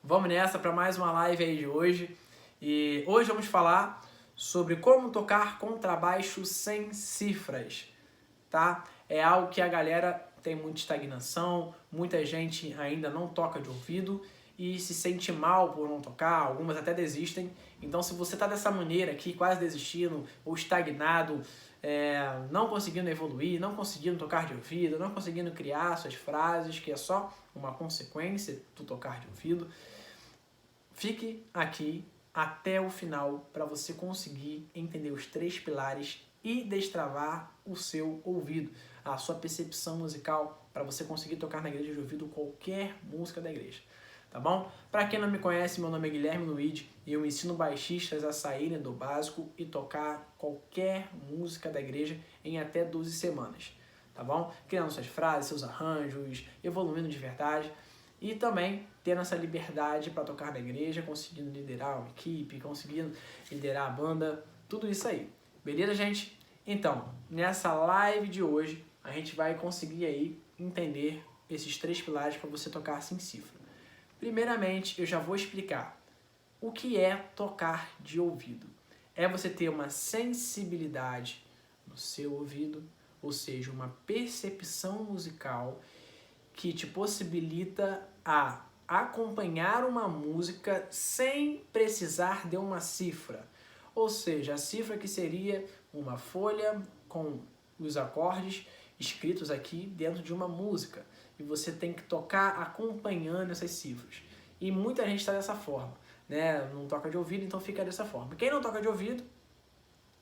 Vamos nessa para mais uma live aí de hoje. E hoje vamos falar sobre como tocar contrabaixo sem cifras, tá? É algo que a galera tem muita estagnação, muita gente ainda não toca de ouvido e se sente mal por não tocar, algumas até desistem. Então, se você tá dessa maneira aqui, quase desistindo ou estagnado, não conseguindo evoluir, não conseguindo tocar de ouvido, não conseguindo criar suas frases, que é só uma consequência do tocar de ouvido, fique aqui até o final para você conseguir entender os 3 pilares e destravar o seu ouvido, a sua percepção musical, para você conseguir tocar na igreja de ouvido qualquer música da igreja, tá bom? Para quem não me conhece, meu nome é Guilherme Luiz e eu ensino baixistas a saírem do básico e tocar qualquer música da igreja em até 12 semanas, tá bom? Criando suas frases, seus arranjos, evoluindo de verdade. E também tendo essa liberdade para tocar na igreja, conseguindo liderar uma equipe, conseguindo liderar a banda, tudo isso aí. Beleza, gente? Então, nessa live de hoje, a gente vai conseguir aí entender esses 3 pilares para você tocar sem cifra. Primeiramente, eu já vou explicar o que é tocar de ouvido. É você ter uma sensibilidade no seu ouvido, ou seja, uma percepção musical que te possibilita a acompanhar uma música sem precisar de uma cifra. Ou seja, a cifra que seria uma folha com os acordes escritos aqui dentro de uma música. E você tem que tocar acompanhando essas cifras. E muita gente está dessa forma, né? Não toca de ouvido, então fica dessa forma. Quem não toca de ouvido,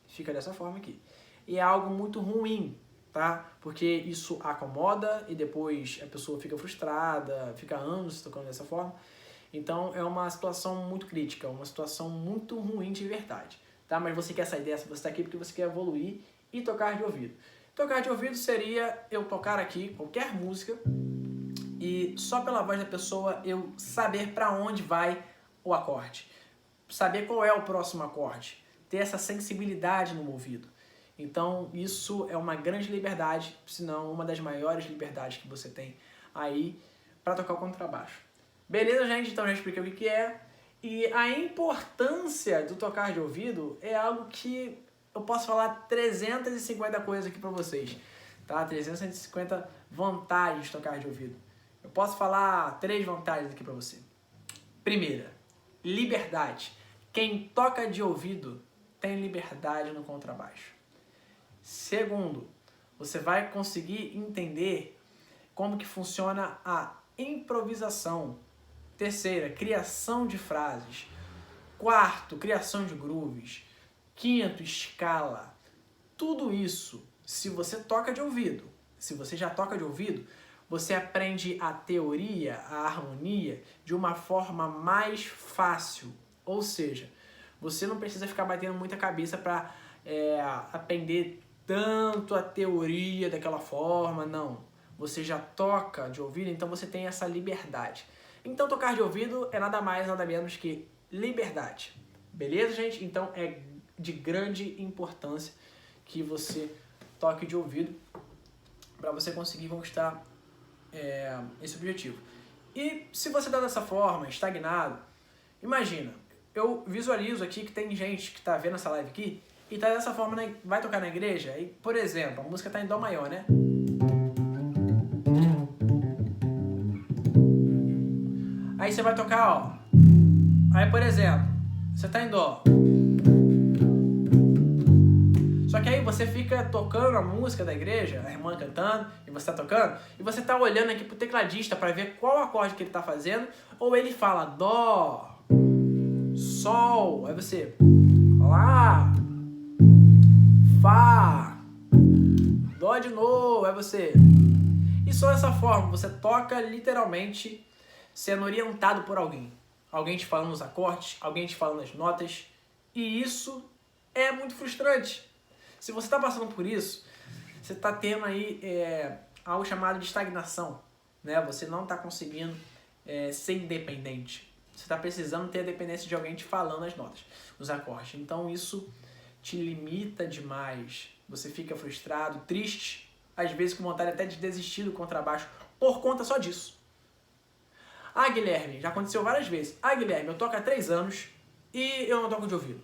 fica dessa forma aqui. E é algo muito ruim, tá? Porque isso acomoda e depois a pessoa fica frustrada, fica anos tocando dessa forma. Então é uma situação muito crítica, uma situação muito ruim de verdade, tá? Mas você quer sair dessa, você está aqui porque você quer evoluir e tocar de ouvido. Tocar de ouvido seria eu tocar aqui qualquer música e só pela voz da pessoa eu saber para onde vai o acorde, saber qual é o próximo acorde, ter essa sensibilidade no ouvido. Então isso é uma grande liberdade, se não uma das maiores liberdades que você tem aí para tocar o contrabaixo. Beleza, gente? Então já expliquei o que é. E a importância do tocar de ouvido é algo que eu posso falar 350 coisas aqui para vocês, tá? 350 vantagens de tocar de ouvido. Eu posso falar 3 vantagens aqui para você. Primeira, liberdade. Quem toca de ouvido tem liberdade no contrabaixo. Segundo, você vai conseguir entender como que funciona a improvisação. Terceira, criação de frases. Quarto, criação de grooves. Quinto, escala. Tudo isso, se você toca de ouvido, se você já toca de ouvido, você aprende a teoria, a harmonia, de uma forma mais fácil. Ou seja, você não precisa ficar batendo muita cabeça para aprender tanto a teoria daquela forma, não. Você já toca de ouvido, então você tem essa liberdade. Então tocar de ouvido é nada mais, nada menos que liberdade. Beleza, gente? Então é de grande importância que você toque de ouvido para você conseguir conquistar esse objetivo. E se você está dessa forma, estagnado, imagina, eu visualizo aqui que tem gente que está vendo essa live aqui e tá dessa forma, né? Vai tocar na igreja e, por exemplo, a música tá em dó maior, né? Aí você vai tocar, ó. Aí, por exemplo, você tá em dó. Só que aí você fica tocando a música da igreja, a irmã cantando, e você tá tocando, e você tá olhando aqui pro tecladista para ver qual acorde que ele tá fazendo, ou ele fala dó, sol, aí você lá, fá, dó de novo, aí você... E só dessa forma, você toca literalmente sendo orientado por alguém. Alguém te falando os acordes, alguém te falando as notas, e isso é muito frustrante. Se você está passando por isso, você está tendo aí algo chamado de estagnação, né? Você não está conseguindo ser independente. Você está precisando ter a dependência de alguém te falando as notas, os acordes. Então isso te limita demais. Você fica frustrado, triste, às vezes com vontade até de desistir do contrabaixo por conta só disso. Ah, Guilherme, já aconteceu várias vezes. Ah, Guilherme, eu toco há 3 anos e eu não toco de ouvido.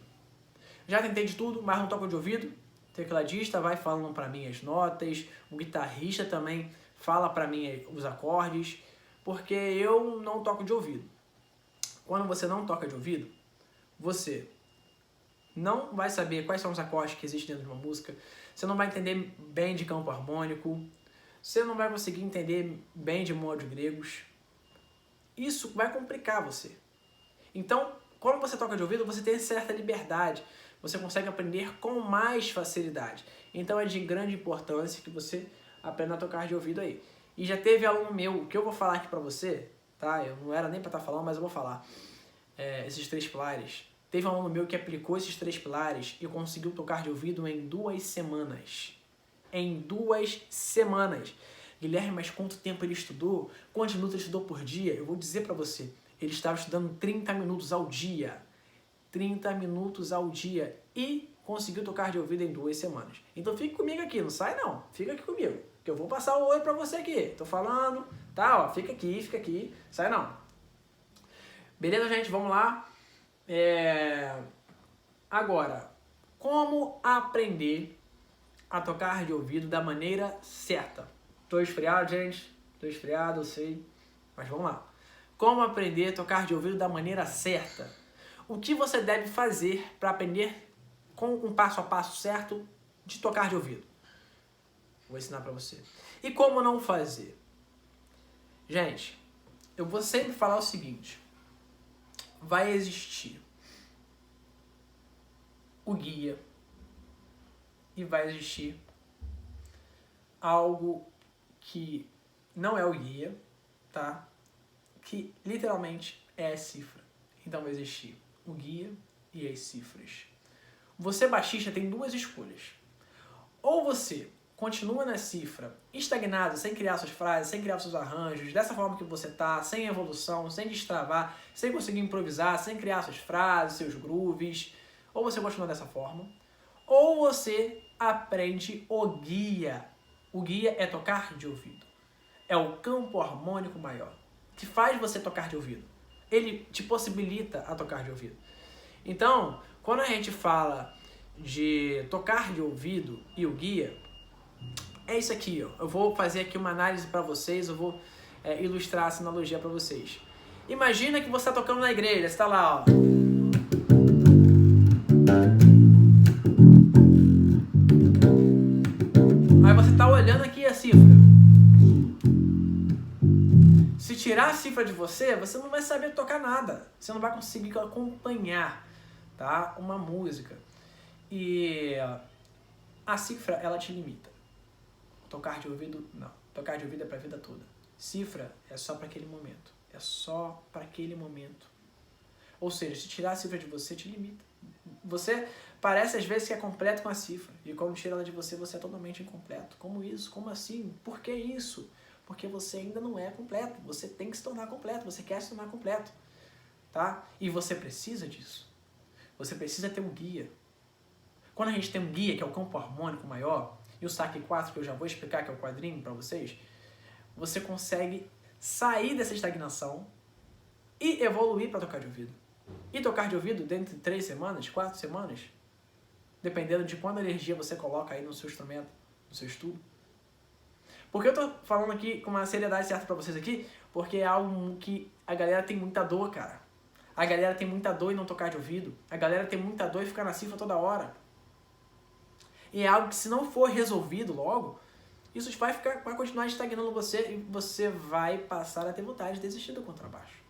Já tentei de tudo, mas não toco de ouvido. O tecladista vai falando pra mim as notas, o guitarrista também fala pra mim os acordes, porque eu não toco de ouvido. Quando você não toca de ouvido, você não vai saber quais são os acordes que existem dentro de uma música, você não vai entender bem de campo harmônico, você não vai conseguir entender bem de modos gregos. Isso vai complicar você. Então, quando você toca de ouvido, você tem certa liberdade, você consegue aprender com mais facilidade. Então é de grande importância que você aprenda a tocar de ouvido aí. E já teve aluno meu, o que eu vou falar aqui pra você, tá? Eu não era nem pra estar falando, mas eu vou falar. Esses 3 pilares. Teve um aluno meu que aplicou esses 3 pilares e conseguiu tocar de ouvido em 2 semanas. Em 2 semanas. Guilherme, mas quanto tempo ele estudou? Quantos minutos ele estudou por dia? Eu vou dizer pra você. Ele estava estudando 30 minutos ao dia. 30 minutos ao dia. E conseguiu tocar de ouvido em 2 semanas. Então fique comigo aqui, não sai não. Fica aqui comigo, que eu vou passar o oi pra você aqui. Tô falando, tá? Ó, fica aqui. Sai não. Beleza, gente? Vamos lá. Agora, como aprender a tocar de ouvido da maneira certa? Tô esfriado, gente. Tô esfriado, eu sei. Mas vamos lá. Como aprender a tocar de ouvido da maneira certa? O que você deve fazer para aprender com um passo a passo certo de tocar de ouvido? Vou ensinar para você. E como não fazer? Gente, eu vou sempre falar o seguinte. Vai existir o guia e vai existir algo que não é o guia, tá? Que literalmente é a cifra. Então vai existir o guia e as cifras. Você, baixista, tem 2 escolhas. Ou você continua na cifra, estagnado, sem criar suas frases, sem criar seus arranjos, dessa forma que você tá, sem evolução, sem destravar, sem conseguir improvisar, sem criar suas frases, seus grooves. Ou você continua dessa forma. Ou você aprende o guia. O guia é tocar de ouvido. É o campo harmônico maior, que faz você tocar de ouvido. Ele te possibilita a tocar de ouvido. Então, quando a gente fala de tocar de ouvido e o guia, é isso aqui, ó. Eu vou fazer aqui uma análise para vocês, eu vou ilustrar essa analogia para vocês. Imagina que você está tocando na igreja, você está lá, ó. Aí você está olhando aqui a cifra. Se tirar a cifra de você, você não vai saber tocar nada. Você não vai conseguir acompanhar, tá? Uma música. E a cifra, ela te limita. Tocar de ouvido, não. Tocar de ouvido é pra vida toda. Cifra é só para aquele momento. É só para aquele momento. Ou seja, se tirar a cifra de você, te limita. Você parece às vezes que é completo com a cifra. E quando tira ela de você, você é totalmente incompleto. Como isso? Como assim? Por que isso? Porque você ainda não é completo. Você tem que se tornar completo. Você quer se tornar completo. Tá? E você precisa disso. Você precisa ter um guia. Quando a gente tem um guia, que é o campo harmônico maior, e o saque 4, que eu já vou explicar, que é o quadrinho para vocês, você consegue sair dessa estagnação e evoluir para tocar de ouvido. E tocar de ouvido dentro de 3 semanas, 4 semanas, dependendo de quanta energia você coloca aí no seu instrumento, no seu estudo. Porque eu tô falando aqui com uma seriedade certa para vocês aqui, porque é algo que a galera tem muita dor, cara. A galera tem muita dor em não tocar de ouvido. A galera tem muita dor em ficar na cifra toda hora. E é algo que, se não for resolvido logo, isso vai continuar estagnando você e você vai passar a ter vontade de desistir do contrabaixo.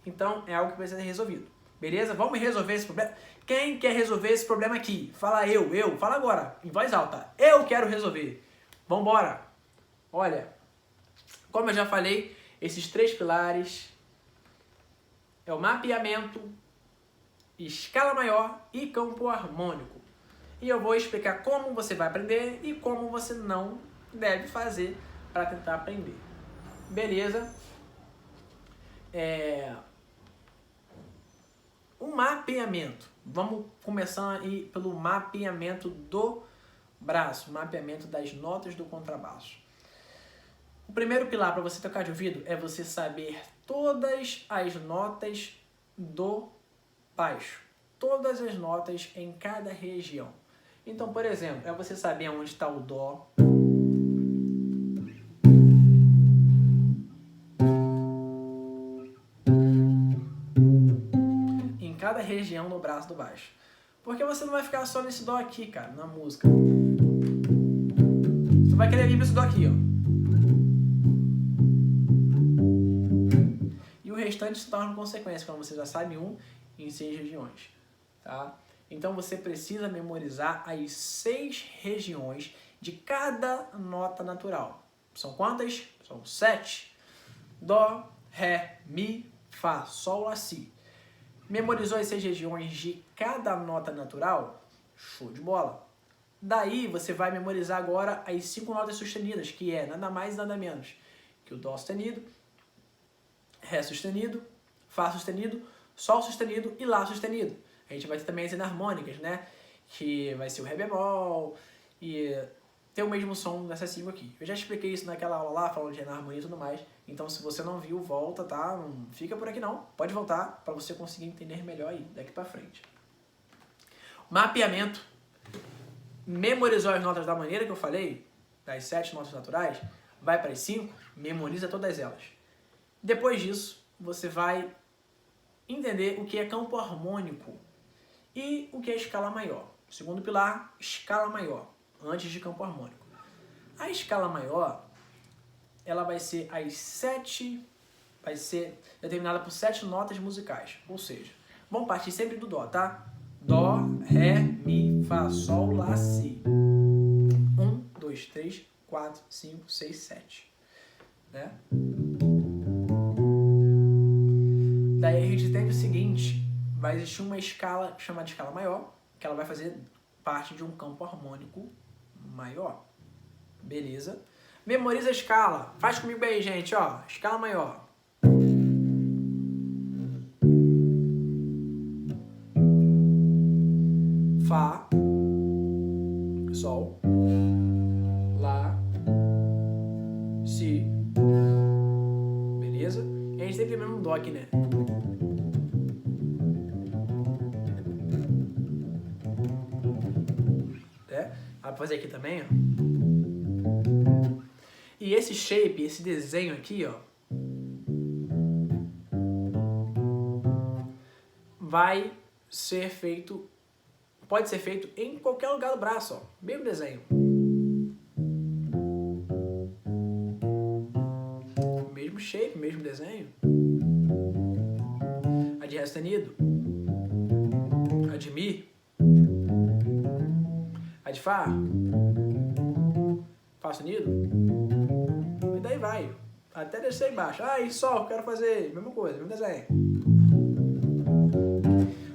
Então, é algo que precisa ser resolvido. Beleza? Vamos resolver esse problema? Quem quer resolver esse problema aqui? Fala eu. Fala agora, em voz alta. Eu quero resolver. Vambora. Olha, como eu já falei, esses 3 pilares é o mapeamento, escala maior e campo harmônico. E eu vou explicar como você vai aprender e como você não deve fazer para tentar aprender. Beleza? O mapeamento. Vamos começar aí pelo mapeamento do braço, mapeamento das notas do contrabaixo. O primeiro pilar para você tocar de ouvido é você saber todas as notas do baixo. Todas as notas em cada região. Então, por exemplo, é você saber onde está o Dó. Em cada região no braço do baixo. Porque você não vai ficar só nesse Dó aqui, cara, na música. Você vai querer vir para esse Dó aqui, ó. E o restante se torna consequência, quando você já sabe em 6 regiões. Tá? Então você precisa memorizar as 6 regiões de cada nota natural. São quantas? São 7. Dó, Ré, Mi, Fá, Sol, Lá, Si. Memorizou as 6 regiões de cada nota natural? Show de bola! Daí você vai memorizar agora as 5 notas sustenidas, que é nada mais e nada menos que o Dó sustenido, Ré sustenido, Fá sustenido, Sol sustenido e Lá sustenido. A gente vai ter também as enarmônicas, né? Que vai ser o Ré bemol e ter o mesmo som dessas 5 aqui. Eu já expliquei isso naquela aula lá, falando de enarmonia e tudo mais. Então, se você não viu, volta, tá? Não fica por aqui não. Pode voltar para você conseguir entender melhor aí, daqui para frente. Mapeamento. Memorizou as notas da maneira que eu falei, das 7 notas naturais, vai para as 5, memoriza todas elas. Depois disso, você vai entender o que é campo harmônico e o que é escala maior. Segundo pilar, escala maior, antes de campo harmônico. A escala maior, ela vai ser determinada por 7 notas musicais. Ou seja, vamos partir sempre do Dó, tá? Dó, Ré, Mi, Fá, Sol, Lá, Si. 1, 2, 3, 4, 5, 6, 7. Né? Daí a gente tem o seguinte, vai existir uma escala chamada de escala maior, que ela vai fazer parte de um campo harmônico maior. Beleza? Memoriza a escala. Faz comigo aí, gente, ó. Escala maior. Fá, Sol, Lá, Si. Beleza? E a gente tem primeiro um Dó aqui, né? Dá pra fazer aqui também, ó. E esse shape, esse desenho aqui, ó, vai ser feito, pode ser feito em qualquer lugar do braço, ó. Mesmo desenho. Mesmo shape, mesmo desenho. A de Ré sustenido. A de Mi. A de Fá. Fá sustenido. E daí vai. Até descer embaixo. Ah, e Sol, quero fazer. Mesma coisa, mesmo desenho.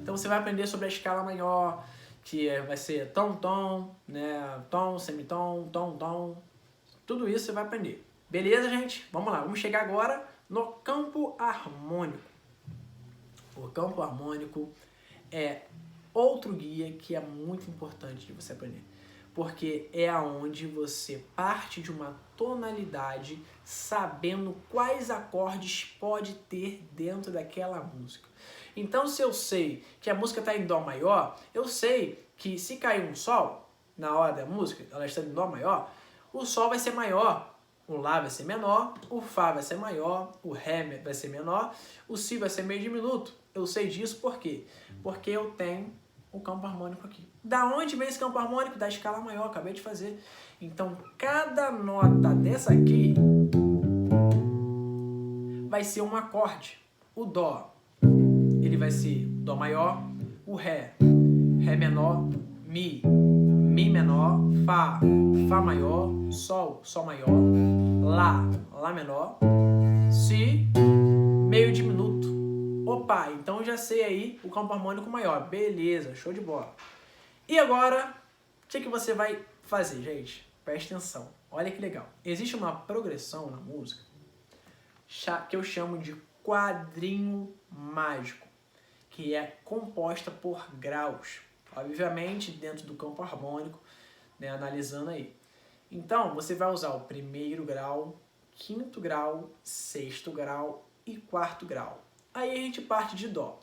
Então você vai aprender sobre a escala maior, que vai ser tom-tom, né? Tom, semitom, tom-tom. Tudo isso você vai aprender. Beleza, gente? Vamos lá. Vamos chegar agora no campo harmônico. O campo harmônico é outro guia que é muito importante de você aprender. Porque é aonde você parte de uma tonalidade sabendo quais acordes pode ter dentro daquela música. Então, se eu sei que a música está em Dó maior, eu sei que se cair um Sol na hora da música, ela está em Dó maior, o Sol vai ser maior, o Lá vai ser menor, o Fá vai ser maior, o Ré vai ser menor, o Si vai ser meio diminuto. Eu sei disso por quê? Porque eu tenho o campo harmônico aqui. Da onde vem esse campo harmônico? Da escala maior, acabei de fazer. Então, cada nota dessa aqui vai ser um acorde. O Dó, ele vai ser Dó maior, o Ré, Ré menor, Mi, Mi menor, Fá, Fá maior, Sol, Sol maior, Lá, Lá menor, Si, meio diminuto. Opa, então já sei aí o campo harmônico maior. Beleza, show de bola. E agora, o que você vai fazer, gente? Preste atenção. Olha que legal. Existe uma progressão na música que eu chamo de quadrinho mágico, que é composta por graus. Obviamente, dentro do campo harmônico, né, analisando aí. Então, você vai usar o primeiro grau, quinto grau, sexto grau e quarto grau. Aí a gente parte de Dó.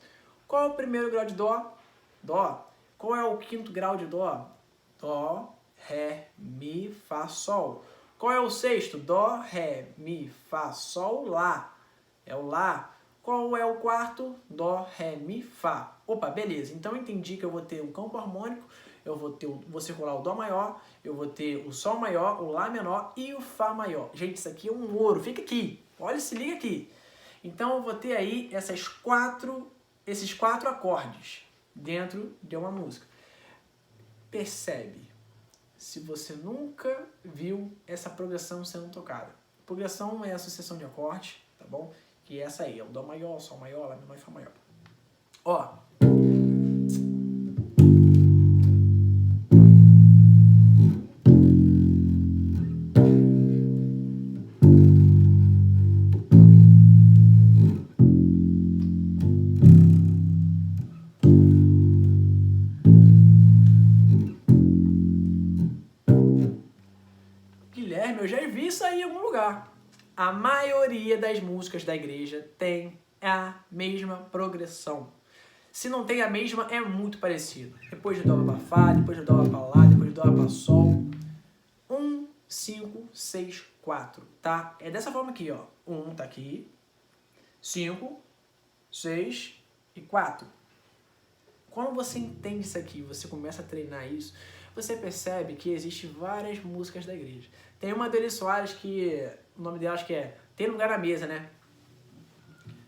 Qual é o primeiro grau de Dó? Dó. Qual é o quinto grau de Dó? Dó, Ré, Mi, Fá, Sol. Qual é o sexto? Dó, Ré, Mi, Fá, Sol, Lá. É o Lá. Qual é o quarto? Dó, Ré, Mi, Fá. Opa, beleza. Então eu entendi que eu vou ter um campo harmônico, vou circular o Dó maior, eu vou ter o Sol maior, o Lá menor e o Fá maior. Gente, isso aqui é um ouro. Fica aqui. Olha, se liga aqui. Então eu vou ter aí esses quatro acordes dentro de uma música. Percebe? Se você nunca viu essa progressão sendo tocada. Progressão é a sucessão de acordes, tá bom? Que é essa aí, é o Dó maior, Sol maior, Lá menor e Fá maior. Ó. Guilherme, eu já vi isso aí em algum lugar. A maioria das músicas da igreja tem a mesma progressão. Se não tem a mesma, é muito parecido. Depois de Dó para Fá, depois de Dó para Lá, depois de Dó para Sol. 1, 5, 6, 4, tá? É dessa forma aqui, ó. 1 tá aqui, 5, 6 e 4. Quando você entende isso aqui, você começa a treinar isso, você percebe que existem várias músicas da igreja. Tem uma da Eli Soares que, o nome dela acho que é Tem Lugar na Mesa, né?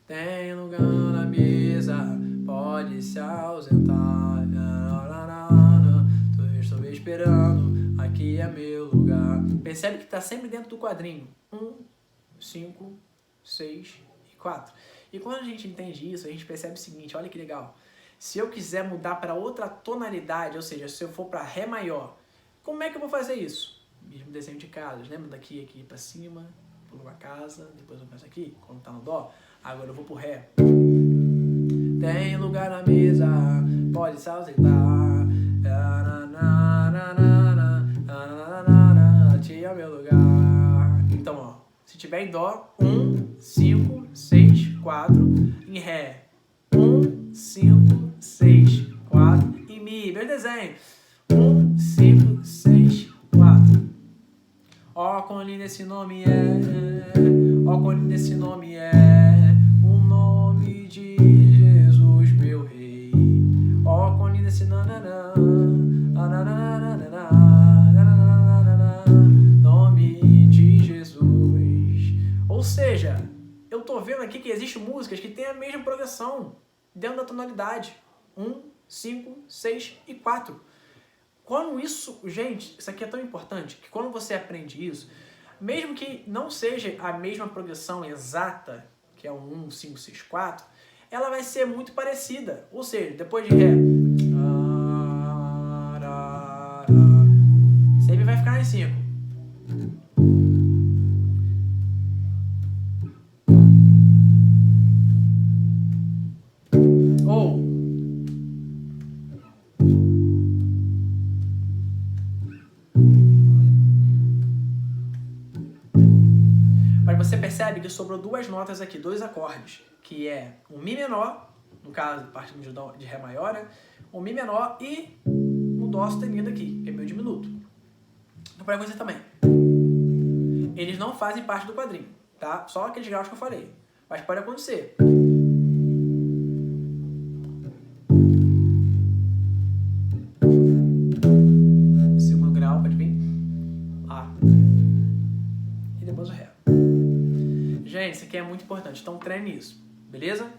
Tem lugar na mesa, pode se ausentar. Estou esperando, aqui é meu lugar. Percebe que está sempre dentro do quadrinho. 1, 5, 6 e 4. E quando a gente entende isso, a gente percebe o seguinte, olha que legal. Se eu quiser mudar para outra tonalidade, ou seja, se eu for para Ré maior, como é que eu vou fazer isso? Mesmo desenho de casas, lembra daqui aqui para cima, pulo uma casa, depois eu penso aqui, quando tá no Dó, agora eu vou pro Ré. Tem lugar na mesa, pode se ausentar, aqui é o meu lugar. Então, ó, se tiver em Dó, 1, 5, 6, 4, em Ré, 1, 5, 6, 4, e Mi, meu desenho, 1, 5, 6, 4. Ó, quão lindo esse nome é, ó, quão lindo esse nome é, o nome de Jesus, meu rei. Ó, quão lindo esse nananã, nome de Jesus. Ou seja, eu tô vendo aqui que existem músicas que têm a mesma progressão dentro da tonalidade. 1, 5, 6 e 4. Quando isso, gente, isso aqui é tão importante, que quando você aprende isso, mesmo que não seja a mesma progressão exata, que é o 1, 5, 6, 4, ela vai ser muito parecida. Ou seja, depois de Ré, sempre vai ficar em 5. Ou mas você percebe que sobrou duas notas aqui, dois acordes, que é o Mi menor, no caso, partindo de Ré maior, né? O Mi menor e o Dó sustenido aqui, que é meu diminuto. Então, para você também. Eles não fazem parte do quadrinho, tá? Só aqueles graus que eu falei. Mas pode acontecer. Segundo grau, pode vir Lá. E depois o Ré. Gente, isso aqui é muito importante, então treine isso, beleza?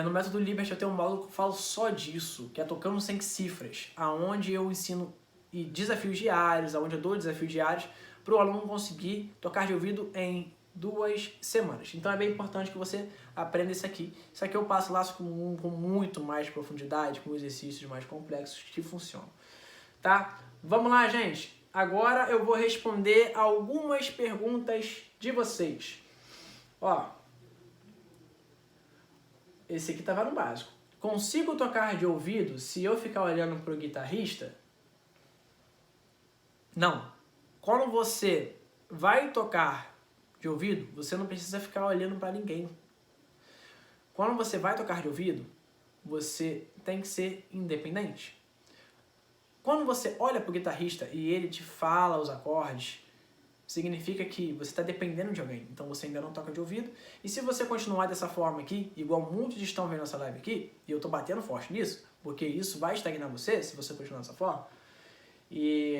No método Liberty eu tenho um módulo que eu falo só disso, que é tocando sem cifras, aonde eu ensino desafios diários, aonde eu dou desafios diários para o aluno conseguir tocar de ouvido em 2 semanas. Então é bem importante que você aprenda isso aqui. Isso aqui eu passo lá com muito mais profundidade, com exercícios mais complexos que funcionam, tá? Vamos lá, gente. Agora eu vou responder algumas perguntas de vocês. Ó, esse aqui tava no básico. Consigo tocar de ouvido se eu ficar olhando pro guitarrista? Não. Quando você vai tocar de ouvido, você não precisa ficar olhando para ninguém. Quando você vai tocar de ouvido, você tem que ser independente. Quando você olha para o guitarrista e ele te fala os acordes, significa que você está dependendo de alguém, então você ainda não toca de ouvido. E se você continuar dessa forma aqui, igual muitos estão vendo essa live aqui, e eu estou batendo forte nisso, porque isso vai estagnar você se você continuar dessa forma, e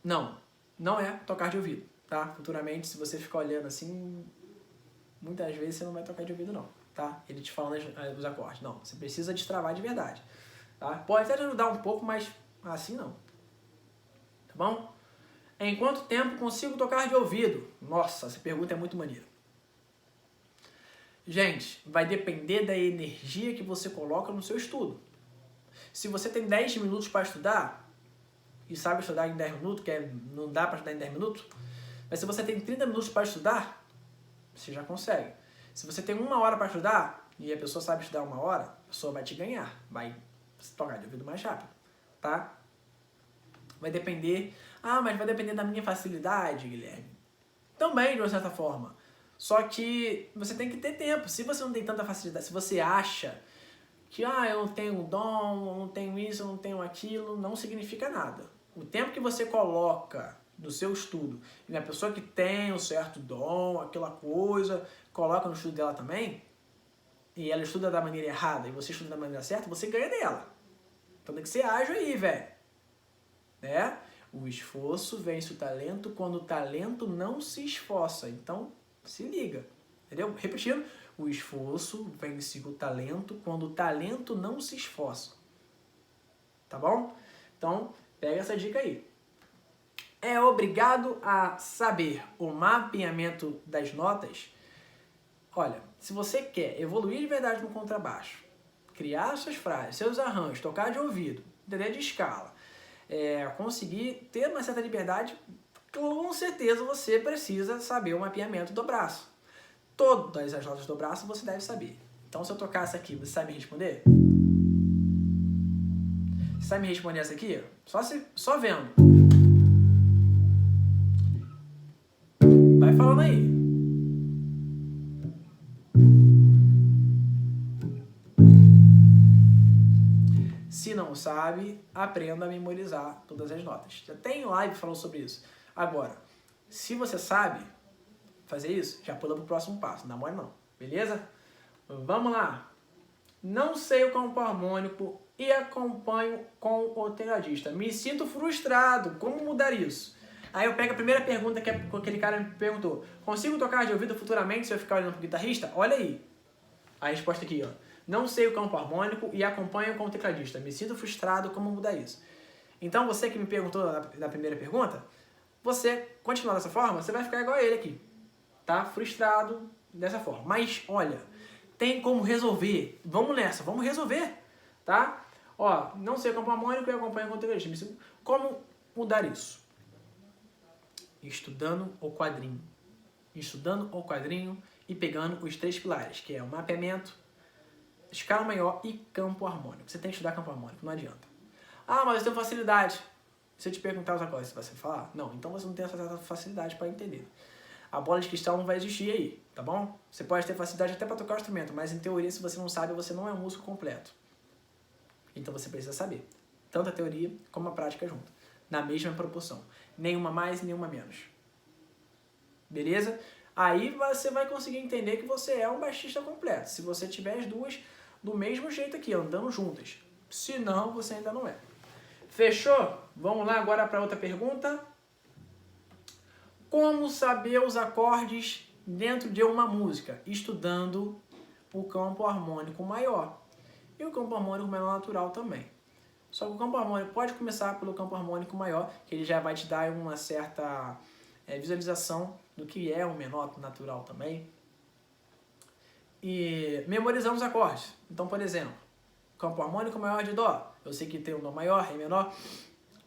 não é tocar de ouvido, tá? Futuramente, se você ficar olhando assim, muitas vezes você não vai tocar de ouvido não, tá? Ele te falando os acordes, não, você precisa destravar de verdade, tá? Pode até te ajudar um pouco, mas assim não, tá bom? Em quanto tempo consigo tocar de ouvido? Nossa, essa pergunta é muito maneira. Gente, vai depender da energia que você coloca no seu estudo. Se você tem 10 minutos para estudar, e sabe estudar em 10 minutos, que não dá para estudar em 10 minutos, mas se você tem 30 minutos para estudar, você já consegue. Se você tem 1 hora para estudar, e a pessoa sabe estudar 1 hora, a pessoa vai te ganhar, vai tocar de ouvido mais rápido, tá? Vai depender... Ah, mas vai depender da minha facilidade, Guilherme. Também, de uma certa forma. Só que você tem que ter tempo. Se você não tem tanta facilidade, se você acha que eu não tenho dom, eu não tenho isso, eu não tenho aquilo, não significa nada. O tempo que você coloca no seu estudo, e a pessoa que tem um certo dom, aquela coisa, coloca no estudo dela também, e ela estuda da maneira errada, e você estuda da maneira certa, você ganha dela. Então tem que ser ágil aí, velho. Né? O esforço vence o talento quando o talento não se esforça. Então, se liga. Entendeu? Repetindo, o esforço vence o talento quando o talento não se esforça. Tá bom? Então, pega essa dica aí. É obrigado a saber o mapeamento das notas? Olha, se você quer evoluir de verdade no contrabaixo, criar suas frases, seus arranjos, tocar de ouvido, entender de escala, conseguir ter uma certa liberdade, com certeza você precisa saber o mapeamento do braço. Todas as notas do braço você deve saber. Então, se eu tocar essa aqui, você sabe me responder? Você sabe me responder essa aqui? Só vendo. Vai falando aí. Se não sabe, aprenda a memorizar todas as notas. Já tem live falando sobre isso. Agora, se você sabe fazer isso, já pula pro próximo passo. Não demora não. Beleza? Vamos lá. Não sei o campo harmônico e acompanho com o tecladista. Me sinto frustrado. Como mudar isso? Aí eu pego a primeira pergunta que aquele cara me perguntou. Consigo tocar de ouvido futuramente se eu ficar olhando pro guitarrista? Olha aí. A resposta aqui, ó. Não sei o campo harmônico e acompanho com o tecladista. Me sinto frustrado, como mudar isso? Então, você que me perguntou na primeira pergunta, você continuar dessa forma, você vai ficar igual a ele aqui. Tá? Frustrado dessa forma. Mas, olha, tem como resolver. Vamos nessa, vamos resolver. Tá? Ó, não sei o campo harmônico e acompanho com o tecladista. Como mudar isso? Estudando o quadrinho. Estudando o quadrinho e pegando os 3 pilares, que é o mapeamento, escala maior e campo harmônico. Você tem que estudar campo harmônico, não adianta. Ah, mas eu tenho facilidade. Se eu te perguntar os acordes, você vai falar? Não, então você não tem essa facilidade para entender. A bola de cristal não vai existir aí, tá bom? Você pode ter facilidade até para tocar o instrumento, mas em teoria, se você não sabe, você não é um músico completo. Então você precisa saber. Tanto a teoria como a prática junto. Na mesma proporção. Nenhuma mais, nenhuma menos. Beleza? Aí você vai conseguir entender que você é um baixista completo. Se você tiver as duas do mesmo jeito aqui, andando juntas. Se não, você ainda não é. Fechou? Vamos lá agora para outra pergunta. Como saber os acordes dentro de uma música? Estudando o campo harmônico maior. E o campo harmônico menor natural também. Só que o campo harmônico pode começar pelo campo harmônico maior, que ele já vai te dar uma certa visualização do que é um menor natural também. E memorizamos acordes. Então, por exemplo, campo harmônico maior de Dó. Eu sei que tem o Dó maior, Ré menor,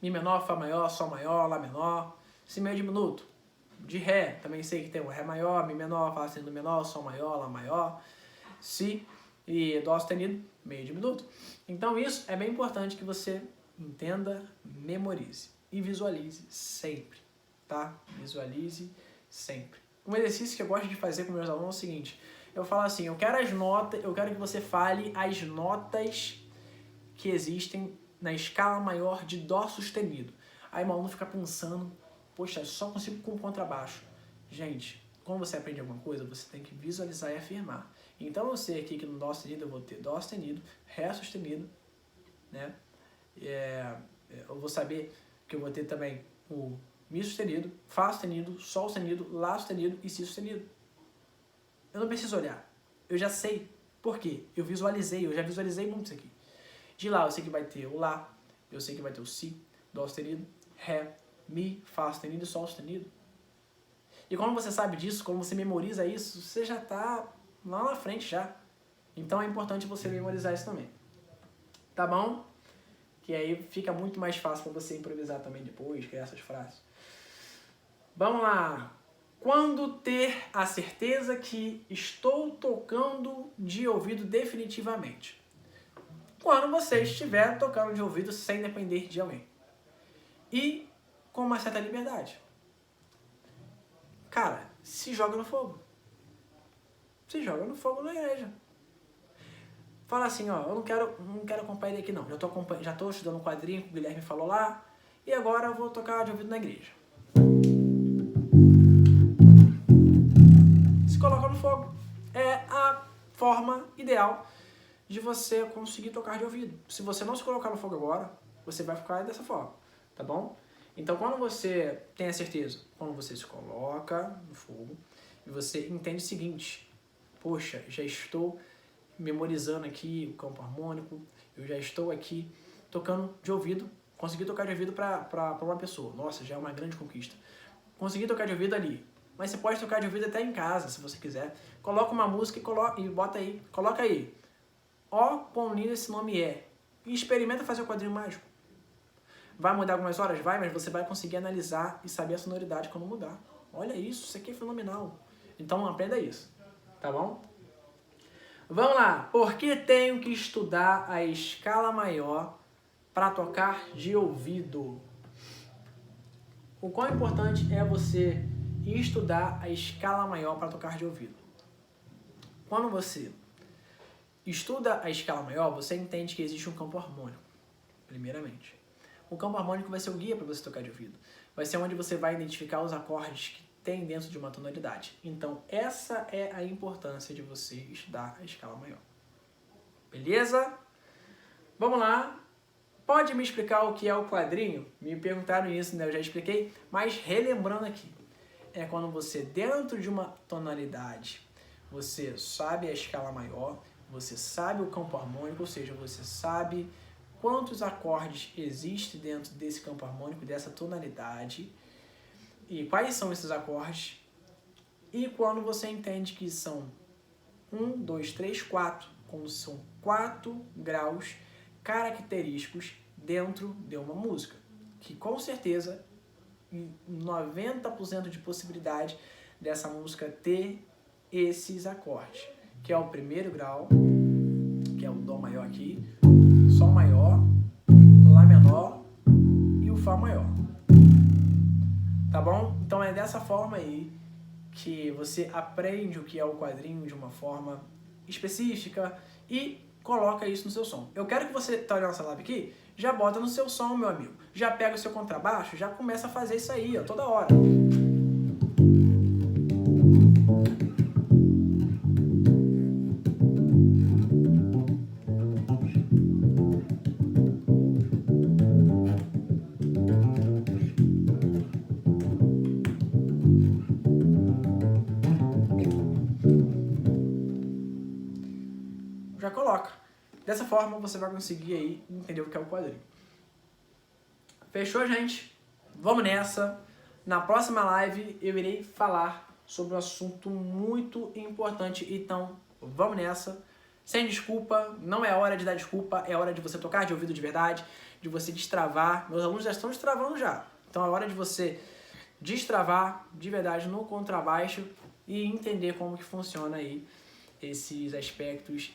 Mi menor, Fá maior, Sol maior, Lá menor. Si meio diminuto. De Ré, também sei que tem o Ré maior, Mi menor, Fá sustenido menor, Sol maior, Lá maior. Si e Dó sustenido, meio diminuto. Então isso é bem importante que você entenda, memorize e visualize sempre, tá? Visualize sempre. Um exercício que eu gosto de fazer com meus alunos é o seguinte, eu falo assim, eu quero que você fale as notas que existem na escala maior de Dó sustenido. Aí meu aluno fica pensando, poxa, só consigo com contrabaixo. Gente, quando você aprende alguma coisa, você tem que visualizar e afirmar. Então eu sei aqui que no Dó sustenido eu vou ter Dó sustenido, Ré sustenido, né? Eu vou saber que eu vou ter também o Mi sustenido, Fá sustenido, Sol sustenido, Lá sustenido e Si sustenido. Eu não preciso olhar, eu já sei. Por quê? Eu já visualizei muito isso aqui. De lá eu sei que vai ter o Lá, eu sei que vai ter o Si, Dó sustenido, Ré, Mi, Fá sustenido e Sol sustenido. E quando você sabe disso, quando você memoriza isso, você já está lá na frente já. Então é importante você memorizar isso também. Tá bom? Que aí fica muito mais fácil para você improvisar também depois, criar essas frases. Vamos lá! Quando ter a certeza que estou tocando de ouvido definitivamente? Quando você estiver tocando de ouvido sem depender de alguém. E com uma certa liberdade. Cara, se joga no fogo. Se joga no fogo na igreja. Fala assim, ó, eu não quero acompanhar ele aqui não. Já tô estudando um quadrinho que o Guilherme falou lá. E agora eu vou tocar de ouvido na igreja. Se coloca no fogo. É a forma ideal de você conseguir tocar de ouvido. Se você não se colocar no fogo agora, você vai ficar dessa forma, tá bom? Então, quando você tem a certeza, quando você se coloca no fogo, e você entende o seguinte, poxa, já estou memorizando aqui o campo harmônico, eu já estou aqui tocando de ouvido, consegui tocar de ouvido para uma pessoa, nossa, já é uma grande conquista. Consegui tocar de ouvido ali, mas você pode tocar de ouvido até em casa, se você quiser. Coloca uma música e bota aí, coloca aí. Ó, quão lindo esse nome é. E experimenta fazer o quadrinho mágico. Vai mudar algumas horas? Vai, mas você vai conseguir analisar e saber a sonoridade quando mudar. Olha isso aqui é fenomenal. Então aprenda isso, tá bom? Vamos lá. Por que tenho que estudar a escala maior para tocar de ouvido? O quão importante é você estudar a escala maior para tocar de ouvido? Quando você estuda a escala maior, você entende que existe um campo harmônico, primeiramente. O campo harmônico vai ser o guia para você tocar de ouvido. Vai ser onde você vai identificar os acordes que tem dentro de uma tonalidade. Então, essa é a importância de você estudar a escala maior. Beleza? Vamos lá. Pode me explicar o que é o quadrinho? Me perguntaram isso, né? Eu já expliquei, mas relembrando aqui. É quando você, dentro de uma tonalidade, você sabe a escala maior, você sabe o campo harmônico, ou seja, você sabe quantos acordes existem dentro desse campo harmônico, dessa tonalidade, e quais são esses acordes, e quando você entende que são 1, 2, 3, 4, como são 4 graus característicos dentro de uma música, que com certeza, 90% de possibilidade dessa música ter esses acordes, que é o primeiro grau, que é o Dó maior aqui, Sol maior, Lá menor e o Fá maior. Tá bom? Então é dessa forma aí que você aprende o que é o quadrinho de uma forma específica e coloca isso no seu som. Eu quero que você tá olhando essa live aqui, já bota no seu som, meu amigo. Já pega o seu contrabaixo, já começa a fazer isso aí, ó, toda hora. Já coloca. Dessa forma você vai conseguir aí entender o que é o quadrinho. Fechou, gente? Vamos nessa. Na próxima live eu irei falar sobre um assunto muito importante. Então, vamos nessa. Sem desculpa, não é hora de dar desculpa, é hora de você tocar de ouvido de verdade, de você destravar. Meus alunos já estão destravando já. Então é hora de você destravar de verdade no contrabaixo e entender como que funciona aí esses aspectos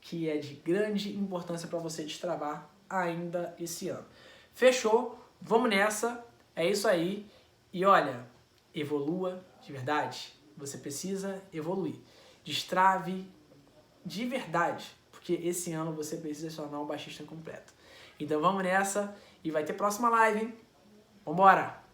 que é de grande importância para você destravar ainda esse ano. Fechou? Vamos nessa. É isso aí. E olha, evolua de verdade, você precisa evoluir. Destrave de verdade, porque esse ano você precisa se tornar um baixista completo. Então vamos nessa e vai ter próxima live, hein? Vambora!